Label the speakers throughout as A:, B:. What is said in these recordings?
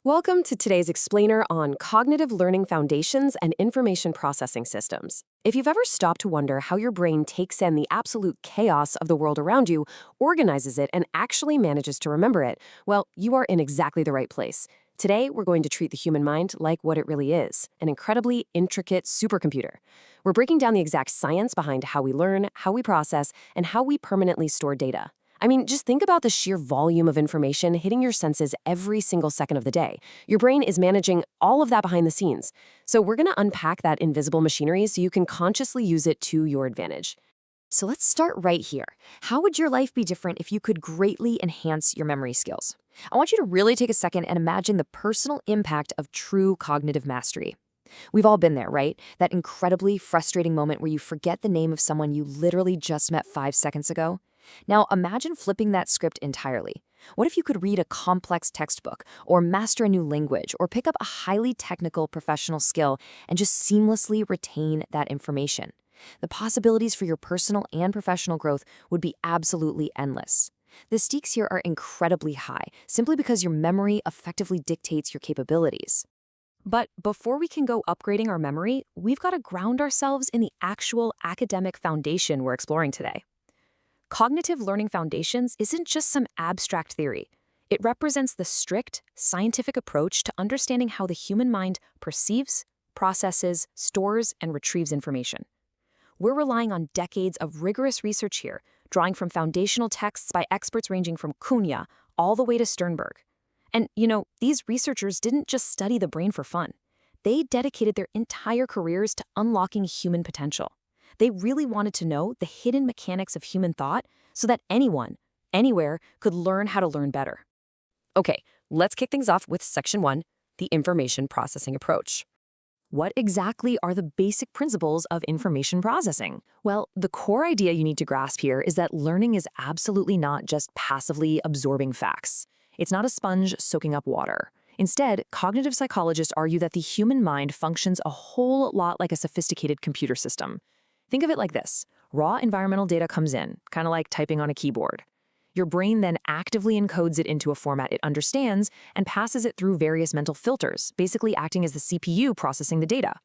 A: Welcome to today's explainer on cognitive learning foundations and information processing systems. If you've ever stopped to wonder how your brain takes in the absolute chaos of the world around you, organizes it, and actually manages to remember it, well, you are in exactly the right place. Today, we're going to treat the human mind like what it really is, an incredibly intricate supercomputer. We're breaking down the exact science behind how we learn, how we process, and how we permanently store data. I mean, just think about the sheer volume of information hitting your senses every single second of the day. Your brain is managing all of that behind the scenes. So we're going to unpack that invisible machinery so you can consciously use it to your advantage.
B: So let's start right here. How would your life be different if you could greatly enhance your memory skills? I want you to really take a second and imagine the personal impact of true cognitive mastery. We've all been there, right? That incredibly frustrating moment where you forget the name of someone you literally just met 5 seconds ago. Now imagine flipping that script entirely. What if you could read a complex textbook, or master a new language, or pick up a highly technical professional skill and just seamlessly retain that information? The possibilities for your personal and professional growth would be absolutely endless. The stakes here are incredibly high, simply because your memory effectively dictates your capabilities.
A: But before we can go upgrading our memory, we've got to ground ourselves in the actual academic foundation we're exploring today. Cognitive learning foundations isn't just some abstract theory. It represents the strict, scientific approach to understanding how the human mind perceives, processes, stores, and retrieves information. We're relying on decades of rigorous research here, drawing from foundational texts by experts ranging from Cunha all the way to Sternberg. And, these researchers didn't just study the brain for fun. They dedicated their entire careers to unlocking human potential. They really wanted to know the hidden mechanics of human thought so that anyone, anywhere, could learn how to learn better. Okay, let's kick things off with Section 1, the information processing approach. What exactly are the basic principles of information processing? Well, the core idea you need to grasp here is that learning is absolutely not just passively absorbing facts. It's not a sponge soaking up water. Instead, cognitive psychologists argue that the human mind functions a whole lot like a sophisticated computer system. Think of it like this. Raw environmental data comes in, kind of like typing on a keyboard. Your brain then actively encodes it into a format it understands and passes it through various mental filters, basically acting as the CPU processing the data.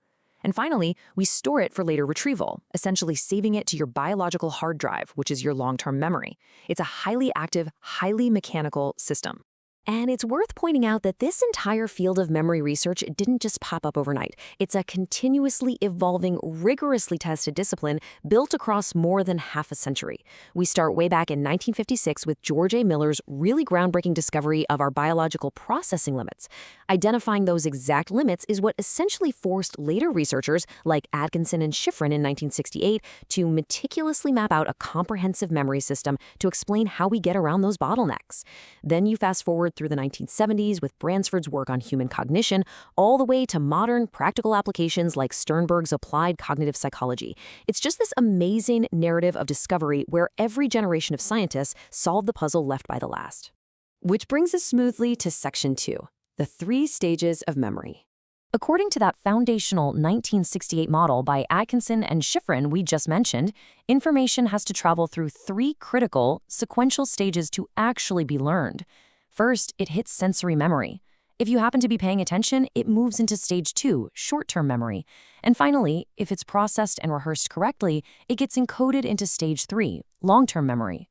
A: And finally, we store it for later retrieval, essentially saving it to your biological hard drive, which is your long-term memory. It's a highly active, highly mechanical system. And it's worth pointing out that this entire field of memory research didn't just pop up overnight. It's a continuously evolving, rigorously tested discipline built across more than half a century. We start way back in 1956 with George A. Miller's really groundbreaking discovery of our biological processing limits. Identifying those exact limits is what essentially forced later researchers like Atkinson and Shiffrin in 1968 to meticulously map out a comprehensive memory system to explain how we get around those bottlenecks. Then you fast forward through the 1970s with Bransford's work on human cognition, all the way to modern, practical applications like Sternberg's applied cognitive psychology. It's just this amazing narrative of discovery where every generation of scientists solved the puzzle left by the last. Which brings us smoothly to Section 2, the 3 stages of memory. According to that foundational 1968 model by Atkinson and Shiffrin we just mentioned, information has to travel through 3 critical, sequential stages to actually be learned. First, it hits sensory memory. If you happen to be paying attention, it moves into stage 2, short-term memory. And finally, if it's processed and rehearsed correctly, it gets encoded into stage 3, long-term memory.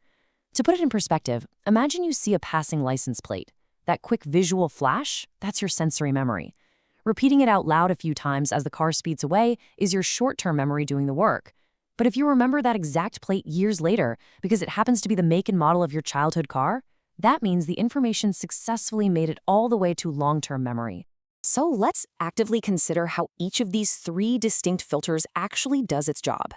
A: To put it in perspective, imagine you see a passing license plate. That quick visual flash, that's your sensory memory. Repeating it out loud a few times as the car speeds away is your short-term memory doing the work. But if you remember that exact plate years later because it happens to be the make and model of your childhood car, that means the information successfully made it all the way to long-term memory. So let's actively consider how each of these 3 distinct filters actually does its job.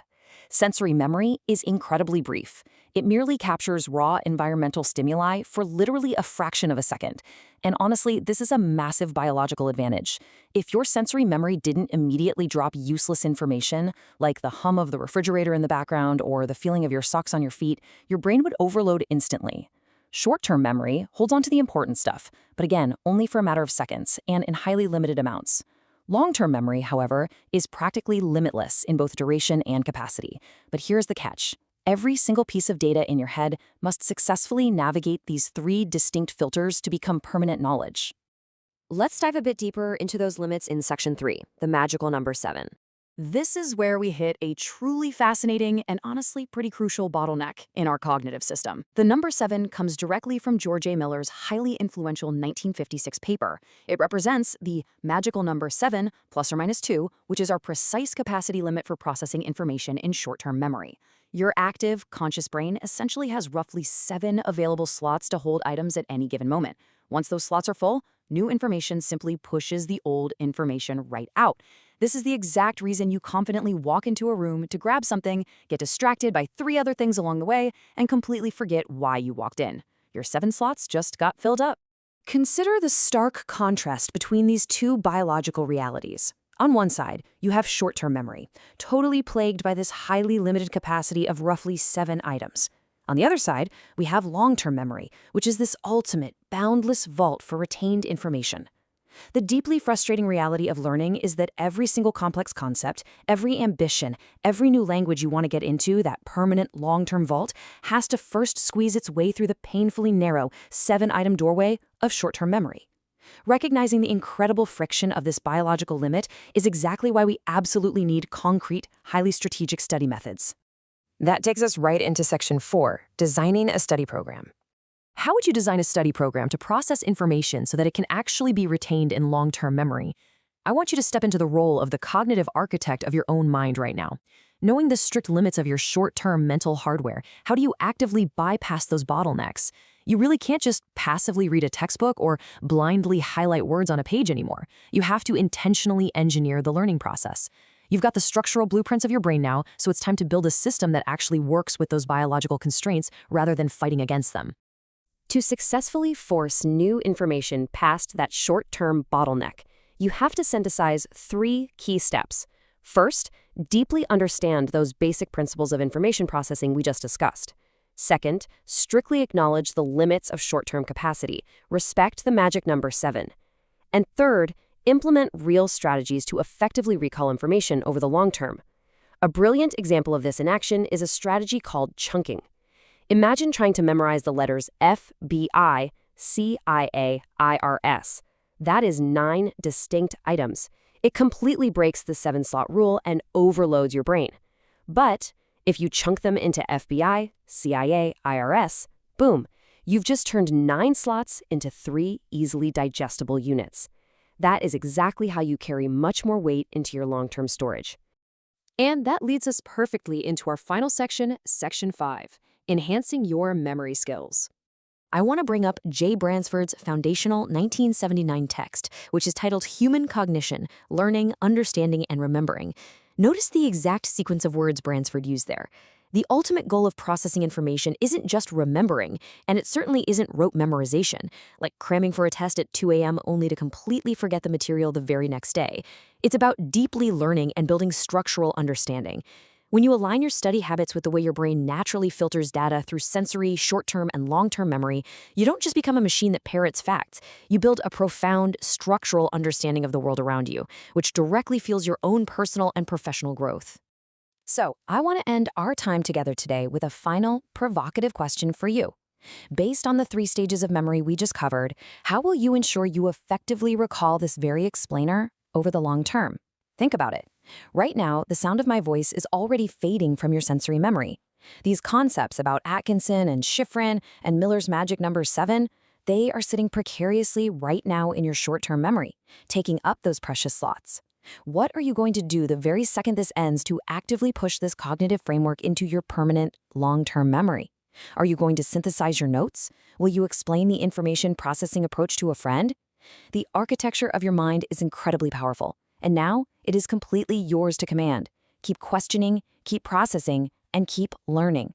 A: Sensory memory is incredibly brief. It merely captures raw environmental stimuli for literally a fraction of a second. And honestly, this is a massive biological advantage. If your sensory memory didn't immediately drop useless information, like the hum of the refrigerator in the background or the feeling of your socks on your feet, your brain would overload instantly. Short-term memory holds on to the important stuff, but again, only for a matter of seconds and in highly limited amounts. Long-term memory, however, is practically limitless in both duration and capacity. But here's the catch. Every single piece of data in your head must successfully navigate these 3 distinct filters to become permanent knowledge.
B: Let's dive a bit deeper into those limits in Section 3, the magical number 7.
C: This is where we hit a truly fascinating and honestly pretty crucial bottleneck in our cognitive system. The number 7 comes directly from George A. Miller's highly influential 1956 paper. It represents the magical number 7 plus or minus 2, which is our precise capacity limit for processing information in short-term memory. Your active, conscious brain essentially has roughly 7 available slots to hold items at any given moment. Once those slots are full, new information simply pushes the old information right out. This is the exact reason you confidently walk into a room to grab something, get distracted by 3 other things along the way, and completely forget why you walked in. Your 7 slots just got filled up.
A: Consider the stark contrast between these two biological realities. On one side, you have short-term memory, totally plagued by this highly limited capacity of roughly 7 items. On the other side, we have long-term memory, which is this ultimate, boundless vault for retained information. The deeply frustrating reality of learning is that every single complex concept, every ambition, every new language you want to get into, that permanent long-term vault, has to first squeeze its way through the painfully narrow 7-item doorway of short-term memory. Recognizing the incredible friction of this biological limit is exactly why we absolutely need concrete, highly strategic study methods.
B: That takes us right into Section 4, designing a study program. How would you design a study program to process information so that it can actually be retained in long-term memory? I want you to step into the role of the cognitive architect of your own mind right now. Knowing the strict limits of your short-term mental hardware, how do you actively bypass those bottlenecks? You really can't just passively read a textbook or blindly highlight words on a page anymore. You have to intentionally engineer the learning process. You've got the structural blueprints of your brain now, so it's time to build a system that actually works with those biological constraints rather than fighting against them.
D: To successfully force new information past that short-term bottleneck, you have to synthesize 3 key steps. First, deeply understand those basic principles of information processing we just discussed. Second, strictly acknowledge the limits of short-term capacity. Respect the magic number 7. And third, implement real strategies to effectively recall information over the long term. A brilliant example of this in action is a strategy called chunking. Imagine trying to memorize the letters FBI, CIA, IRS. That is 9 distinct items. It completely breaks the 7-slot rule and overloads your brain. But if you chunk them into FBI, CIA, IRS, boom, you've just turned 9 slots into 3 easily digestible units. That is exactly how you carry much more weight into your long-term storage.
A: And that leads us perfectly into our final section, Section 5, enhancing your memory skills. I want to bring up Jay Bransford's foundational 1979 text, which is titled Human Cognition, Learning, Understanding, and Remembering. Notice the exact sequence of words Bransford used there. The ultimate goal of processing information isn't just remembering, and it certainly isn't rote memorization, like cramming for a test at 2 a.m. only to completely forget the material the very next day. It's about deeply learning and building structural understanding. When you align your study habits with the way your brain naturally filters data through sensory, short-term, and long-term memory, you don't just become a machine that parrots facts. You build a profound, structural understanding of the world around you, which directly fuels your own personal and professional growth. So, I want to end our time together today with a final, provocative question for you. Based on the 3 stages of memory we just covered, how will you ensure you effectively recall this very explainer over the long term? Think about it. Right now, the sound of my voice is already fading from your sensory memory. These concepts about Atkinson and Shiffrin and Miller's magic number 7, they are sitting precariously right now in your short-term memory, taking up those precious slots. What are you going to do the very second this ends to actively push this cognitive framework into your permanent, long-term memory? Are you going to synthesize your notes? Will you explain the information processing approach to a friend? The architecture of your mind is incredibly powerful, and now it is completely yours to command. Keep questioning, keep processing, and keep learning.